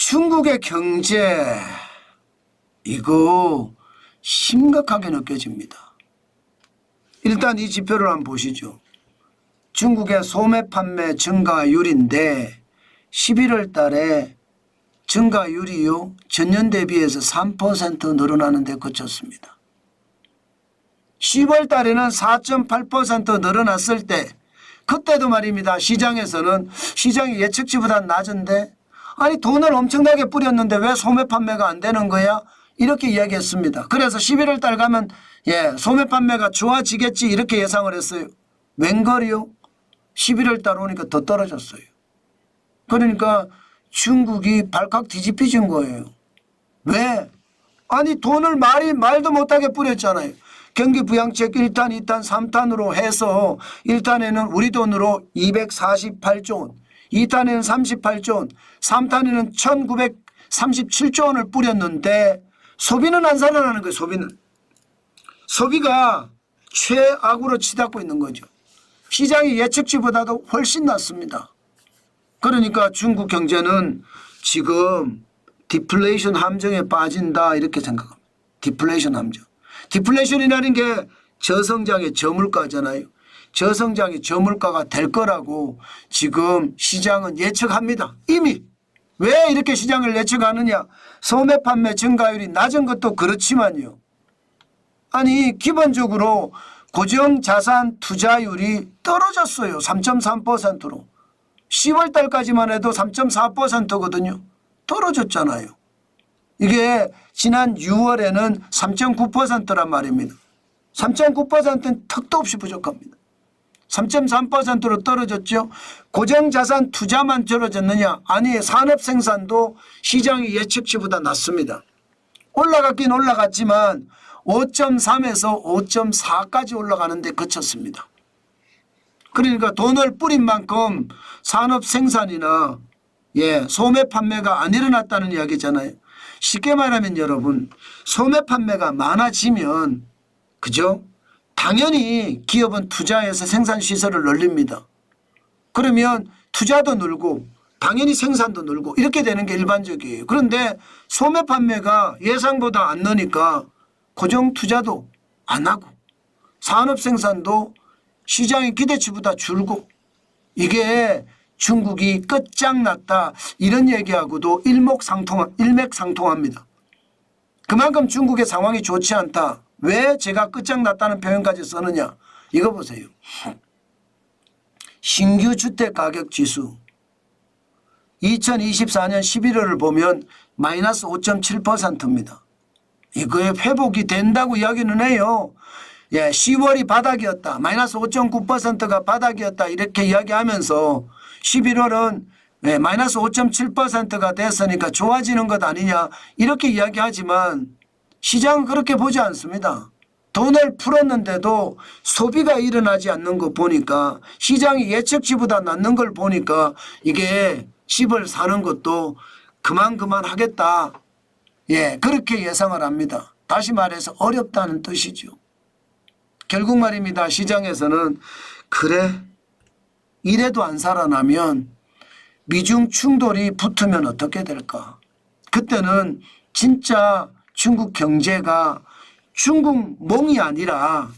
중국의 경제 이거 심각하게 느껴집니다. 일단 이 지표를 한번 보시죠. 중국의 소매 판매 증가율인데 11월 달에 증가율이요 전년 대비해서 3% 늘어나는 데 그쳤습니다. 10월 달에는 4.8% 늘어났을 때 그때도 말입니다. 시장에서는 시장이 예측치보다 낮은데 아니 돈을 엄청나게 뿌렸는데 왜 소매 판매가 안 되는 거야? 이렇게 이야기했습니다. 그래서 11월 달 가면 소매 판매가 좋아지겠지 이렇게 예상을 했어요. 웬걸이요? 11월 달 오니까 더 떨어졌어요. 그러니까 중국이 발칵 뒤집히진 거예요. 왜? 아니 돈을 말도 못하게 뿌렸잖아요. 경기 부양책 1탄, 2탄, 3탄으로 해서 1탄에는 우리 돈으로 248조 원, 2탄에는 38조 원, 3탄에는 1937조 원을 뿌렸는데 소비는 안 살아나는 거예요. 소비는. 소비가 최악으로 치닫고 있는 거죠. 시장이 예측치보다도 훨씬 낮습니다. 그러니까 중국 경제는 지금 디플레이션 함정에 빠진다 이렇게 생각합니다. 디플레이션 함정. 디플레이션이라는 게 저성장의 저물가잖아요. 저성장의 저물가가 될 거라고 지금 시장은 예측합니다. 이미. 왜 이렇게 시장을 예측하느냐. 소매 판매 증가율이 낮은 것도 그렇지만요. 아니 기본적으로 고정자산 투자율이 떨어졌어요. 3.3%로. 10월 달까지만 해도 3.4%거든요. 떨어졌잖아요. 이게 지난 6월에는 3.9%란 말입니다. 3.9%는 턱도 없이 부족합니다. 3.3%로 떨어졌죠. 고정자산 투자만 떨어졌느냐. 아니 산업생산도 시장의 예측치보다 낮습니다. 올라갔긴 올라갔지만 5.3에서 5.4까지 올라가는데 그쳤습니다. 그러니까 돈을 뿌린 만큼 산업생산이나 소매 판매가 안 일어났다는 이야기잖아요. 쉽게 말하면 여러분 소매 판매가 많아지면 그죠? 당연히 기업은 투자해서 생산시설을 늘립니다. 그러면 투자도 늘고 당연히 생산도 늘고 이렇게 되는 게 일반적이에요. 그런데 소매 판매가 예상보다 안 느니까 고정 투자도 안 하고 산업 생산도 시장의 기대치보다 줄고 이게 중국이 끝장났다 이런 얘기하고도 일맥상통합니다. 그만큼 중국의 상황이 좋지 않다. 왜 제가 끝장났다는 표현까지 쓰느냐. 이거 보세요. 신규 주택가격 지수 2024년 11월을 보면 마이너스 5.7%입니다. 이거에 회복이 된다고 이야기는 해요. 10월이 바닥이었다. 마이너스 5.9%가 바닥이었다. 이렇게 이야기하면서 11월은 마이너스 5.7%가 됐으니까 좋아지는 것 아니냐. 이렇게 이야기하지만 시장은 그렇게 보지 않습니다. 돈을 풀었는데도 소비가 일어나지 않는 거 보니까 시장이 예측치보다 낮는 걸 보니까 이게 집을 사는 것도 그만 하겠다. 그렇게 예상을 합니다. 다시 말해서 어렵다는 뜻이죠. 결국 말입니다. 시장에서는 그래 이래도 안 살아나면 미중 충돌이 붙으면 어떻게 될까. 그때는 진짜 중국 경제가 중국몽이 아니라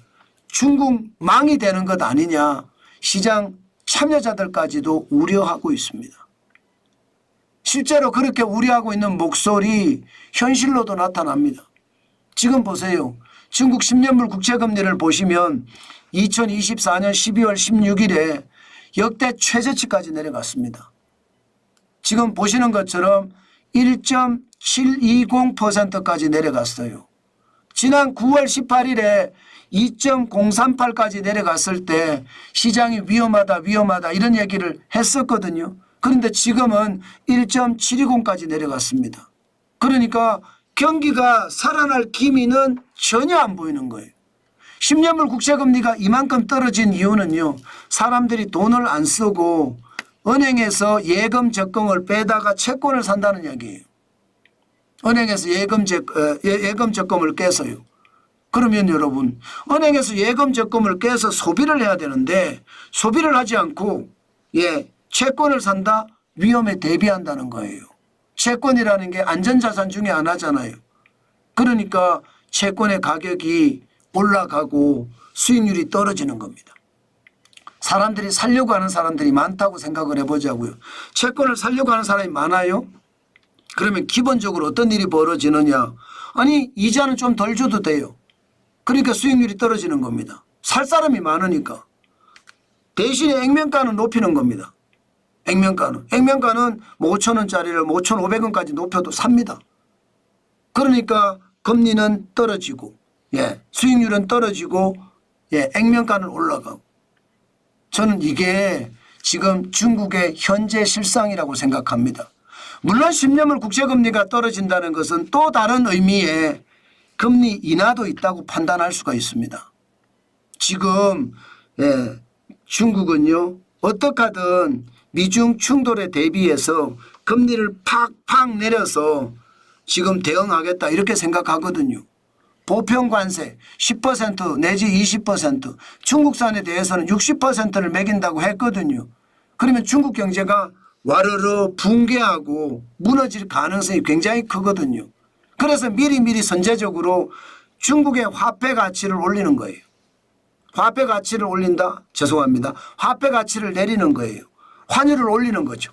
중국망이 되는 것 아니냐. 시장 참여자들까지도 우려하고 있습니다. 실제로 그렇게 우려하고 있는 목소리 현실로도 나타납니다. 지금 보세요. 중국 10년물 국채금리를 보시면 2024년 12월 16일에 역대 최저치까지 내려갔습니다. 지금 보시는 것처럼 1.720%까지 내려갔어요. 지난 9월 18일에 2.038까지 내려갔을 때 시장이 위험하다 이런 얘기를 했었거든요. 그런데 지금은 1.720까지 내려갔습니다. 그러니까 경기가 살아날 기미는 전혀 안 보이는 거예요. 10년물 국채금리가 이만큼 떨어진 이유는요. 사람들이 돈을 안 쓰고 은행에서 예금 적금을 빼다가 채권을 산다는 이야기예요. 은행에서 예금 적금을 깨서요. 그러면 여러분 은행에서 예금 적금을 깨서 소비를 해야 되는데 소비를 하지 않고 채권을 산다? 위험에 대비한다는 거예요. 채권이라는 게 안전자산 중에 하나잖아요. 그러니까 채권의 가격이 올라가고 수익률이 떨어지는 겁니다. 사람들이 살려고 하는 사람들이 많다고 생각을 해보자고요. 채권을 살려고 하는 사람이 많아요? 그러면 기본적으로 어떤 일이 벌어지느냐. 아니 이자는 좀 덜 줘도 돼요. 그러니까 수익률이 떨어지는 겁니다. 살 사람이 많으니까. 대신에 액면가는 높이는 겁니다. 액면가는 뭐 5,000원짜리를 5,500원까지 높여도 삽니다. 그러니까 금리는 떨어지고 수익률은 떨어지고 액면가는 올라가고. 저는 이게 지금 중국의 현재 실상이라고 생각합니다. 물론 10년물 국채금리가 떨어진다는 것은 또 다른 의미의 금리 인하도 있다고 판단할 수가 있습니다. 지금 중국은요 어떻게 하든 미중 충돌에 대비해서 금리를 팍팍 내려서 지금 대응하겠다 이렇게 생각하거든요. 보편관세 10% 내지 20% 중국산에 대해서는 60%를 매긴다고 했거든요. 그러면 중국 경제가 와르르 붕괴하고 무너질 가능성이 굉장히 크거든요. 그래서 미리미리 선제적으로 중국의 화폐 가치를 올리는 거예요. 화폐 가치를 올린다? 죄송합니다. 화폐 가치를 내리는 거예요. 환율을 올리는 거죠.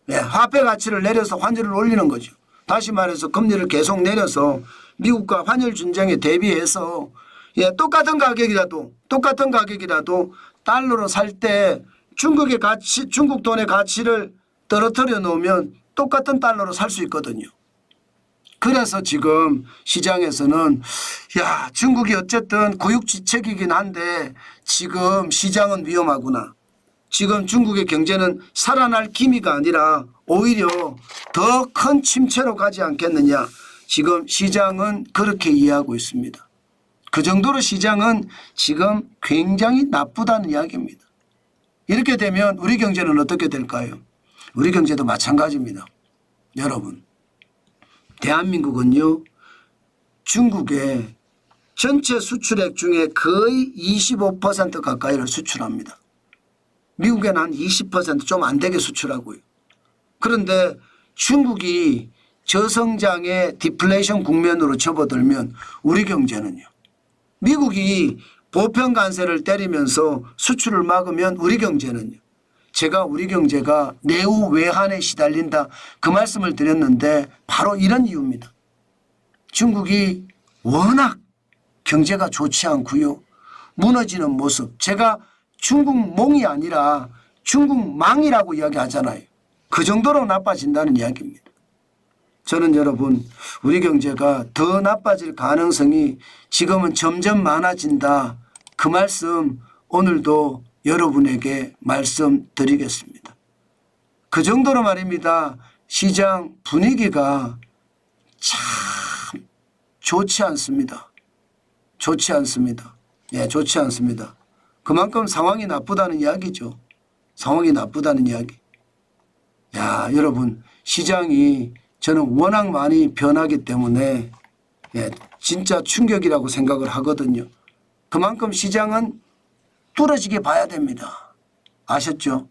화폐 가치를 내려서 환율을 올리는 거죠. 다시 말해서 금리를 계속 내려서 미국과 환율 전쟁에 대비해서 똑같은 가격이라도 달러로 살 때 중국의 가치, 중국 돈의 가치를 떨어뜨려 놓으면 똑같은 달러로 살 수 있거든요. 그래서 지금 시장에서는 중국이 어쨌든 고육지책이긴 한데 지금 시장은 위험하구나. 지금 중국의 경제는 살아날 기미가 아니라 오히려 더 큰 침체로 가지 않겠느냐. 지금 시장은 그렇게 이해하고 있습니다. 그 정도로 시장은 지금 굉장히 나쁘다는 이야기입니다. 이렇게 되면 우리 경제는 어떻게 될까요? 우리 경제도 마찬가지입니다. 여러분, 대한민국은요 중국의 전체 수출액 중에 거의 25% 가까이를 수출합니다. 미국에는 한 20% 좀 안 되게 수출하고요. 그런데 중국이 저성장의 디플레이션 국면으로 접어들면 우리 경제는요. 미국이 보편 관세를 때리면서 수출을 막으면 우리 경제는요. 제가 우리 경제가 내후 외환에 시달린다 그 말씀을 드렸는데 바로 이런 이유입니다. 중국이 워낙 경제가 좋지 않고요. 무너지는 모습. 제가 중국몽이 아니라 중국망이라고 이야기하잖아요. 그 정도로 나빠진다는 이야기입니다. 저는 여러분 우리 경제가 더 나빠질 가능성이 지금은 점점 많아진다. 그 말씀 오늘도 여러분에게 말씀드리겠습니다. 그 정도로 말입니다. 시장 분위기가 참 좋지 않습니다. 좋지 않습니다. 좋지 않습니다. 그만큼 상황이 나쁘다는 이야기죠. 상황이 나쁘다는 이야기. 여러분 시장이 저는 워낙 많이 변하기 때문에 진짜 충격이라고 생각을 하거든요. 그만큼 시장은 뚫어지게 봐야 됩니다. 아셨죠?